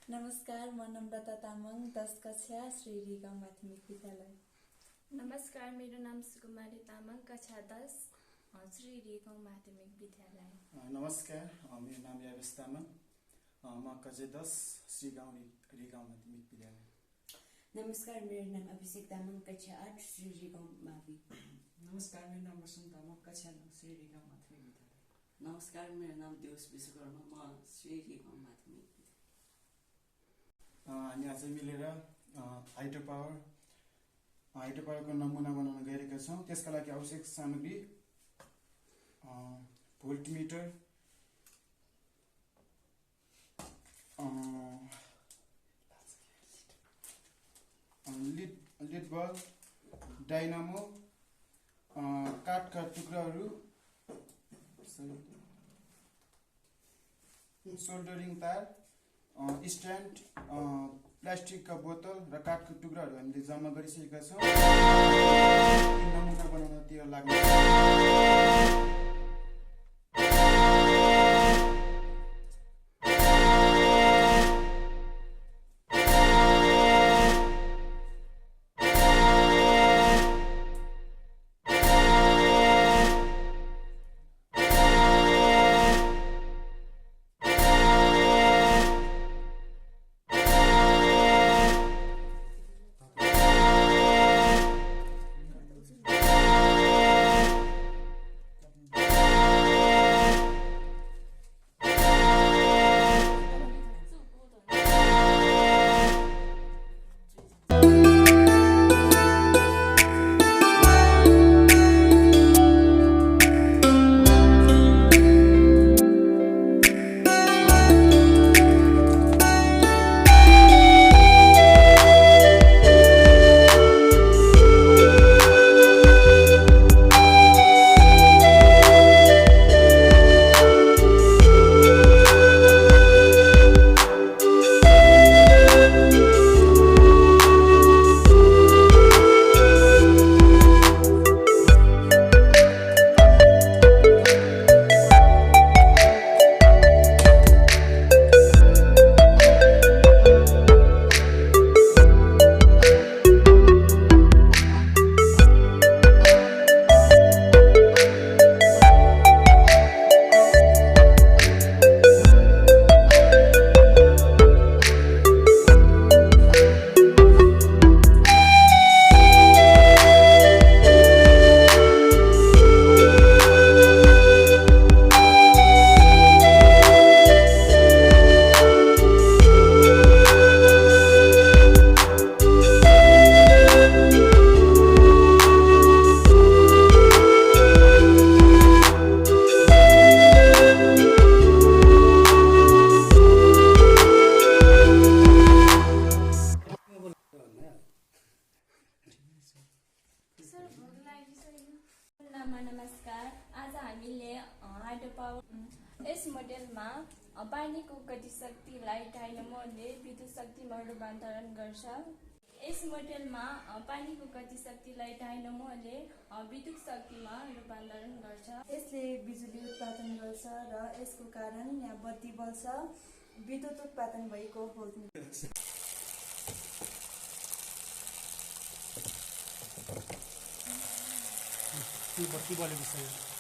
नमस्कार, म नम्रता तामाङ 10 कक्षा श्री रिगाउँ माध्यमिक विद्यालय। नमस्कार, मेरो नाम सुकुमारी तामाङ कक्षा 10 श्री रिगाउँ माध्यमिक विद्यालय। नमस्कार, मेरो नाम यावेश तामाङ, म कक्षा 10 श्री रिगाउँ माध्यमिक विद्यालय। नमस्कार, मेरो नाम अभिषेक तामाङ कक्षा 8 श्री रिगाउँ मावि। नमस्कार, मेरो नाम वसन्त तामाङ कक्षा 9 श्री रिगाउँ माध्यमिक विद्यालय। नमस्कार, मेरो नाम देवस विश्वकर्मा, म श्री रिगाउँ माध्यमिक विद्यालय। हामी आज मिलेर हाइड्रोपावरको नमुना बनाउन गएका छौँ। त्यसका लागि आवश्यक सामग्री भोल्टमिटर, लिड बल्ब, डाइनामो, काठका टुक्राहरू, सोल्डरिङ तार, स्ट्यान्ड, प्लास्टिकका बोतल र काठको टुक्राहरू हामीले जम्मा गरिसकेका छौँ। नमुना बनाउनतिर लाग्ने नमस्कार, आज हामीले हाइड्रोपावर यस मोडेलमा पानीको गतिशक्तिलाई डाइनामोले विद्युत शक्तिमा रूपान्तरण गर्छ। यस मोडेलमा पानीको गतिशक्तिलाई डाइनामोले विद्युत शक्तिमा रूपान्तरण गर्छ। यसले बिजुली उत्पादन गर्छ र यसको कारण यहाँ बत्ती बल्छ। विद्युत उत्पादन भएको भोल्टमिटर बत्ती बलेको छ।